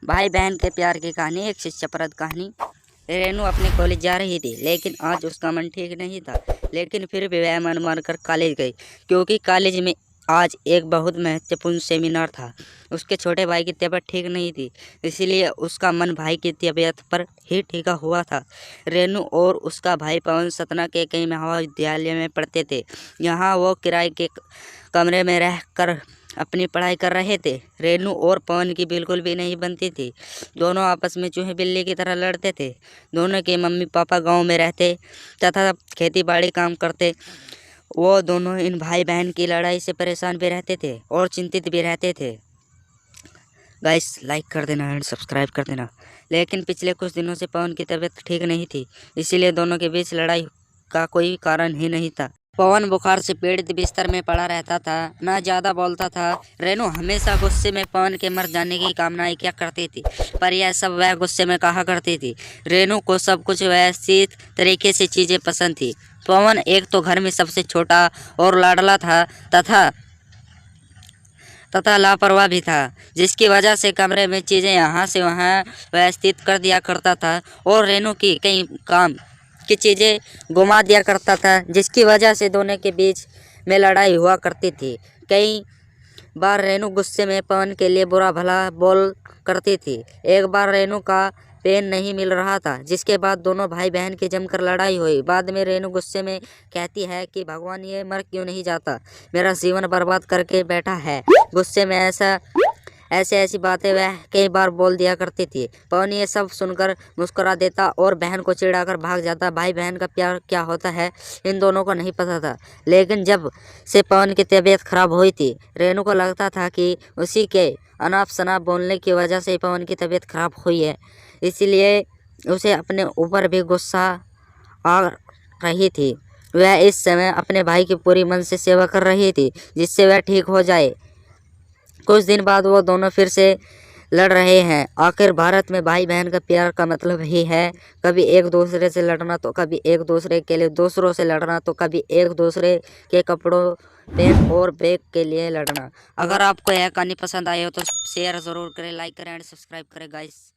भाई बहन के प्यार की कहानी, एक शिक्षाप्रद कहानी। रेनू अपने कॉलेज जा रही थी, लेकिन आज उसका मन ठीक नहीं था। लेकिन फिर भी वह मन मानकर कॉलेज गई, क्योंकि कॉलेज में आज एक बहुत महत्वपूर्ण सेमिनार था। उसके छोटे भाई की तबीयत ठीक नहीं थी, इसलिए उसका मन भाई की तबीयत पर ही टिका हुआ था। रेनू और उसका भाई पवन सतना के कई महाविद्यालय में पढ़ते थे। यहाँ वो किराए के कमरे में रहकर अपनी पढ़ाई कर रहे थे। रेनू और पवन की बिल्कुल भी नहीं बनती थी। दोनों आपस में चूहे बिल्ली की तरह लड़ते थे। दोनों के मम्मी पापा गांव में रहते तथा खेती बाड़ी काम करते। वो दोनों इन भाई बहन की लड़ाई से परेशान भी रहते थे और चिंतित भी रहते थे। गाइस, लाइक कर देना एंड सब्सक्राइब कर देना। लेकिन पिछले कुछ दिनों से पवन की तबीयत ठीक नहीं थी, इसीलिए दोनों के बीच लड़ाई का कोई कारण ही नहीं था। पवन बुखार से पीड़ित बिस्तर में पड़ा रहता था, ना ज्यादा बोलता था। रेनू हमेशा गुस्से में पवन के मर जाने की कामनाएं किया करती थी, पर यह सब वह गुस्से में कहा करती थी। रेनू को सब कुछ व्यवस्थित तरीके से चीजें पसंद थी। पवन एक तो घर में सबसे छोटा और लाडला था तथा लापरवाह भी था, जिसकी वजह से कमरे में चीजें यहाँ से वहाँ व्यवस्थित कर दिया करता था और रेनू की कई काम की चीज़ें घुमा दिया करता था, जिसकी वजह से दोनों के बीच में लड़ाई हुआ करती थी। कई बार रेनू गुस्से में पवन के लिए बुरा भला बोल करती थी। एक बार रेनू का पेन नहीं मिल रहा था, जिसके बाद दोनों भाई बहन की जमकर लड़ाई हुई। बाद में रेनू गुस्से में कहती है कि भगवान ये मर क्यों नहीं जाता, मेरा जीवन बर्बाद करके बैठा है। गुस्से में ऐसी बातें वह कई बार बोल दिया करती थी। पवन ये सब सुनकर मुस्कुरा देता और बहन को चिढ़ाकर भाग जाता। भाई बहन का प्यार क्या होता है इन दोनों को नहीं पता था, लेकिन जब से पवन की तबीयत खराब हुई थी, रेनू को लगता था कि उसी के अनाप शनाप बोलने की वजह से पवन की तबीयत खराब हुई है। इसलिए उसे अपने ऊपर भी गुस्सा आ रही थी। वह इस समय अपने भाई की पूरी मन से सेवा कर रही थी, जिससे वह ठीक हो जाए। कुछ दिन बाद वो दोनों फिर से लड़ रहे हैं। आखिर भारत में भाई बहन का प्यार का मतलब ही है कभी एक दूसरे से लड़ना, तो कभी एक दूसरे के लिए दूसरों से लड़ना, तो कभी एक दूसरे के कपड़ों पेन और बैग के लिए लड़ना। अगर आपको यह कहानी पसंद आई हो तो शेयर ज़रूर करें, लाइक करें एंड सब्सक्राइब करें गाइस।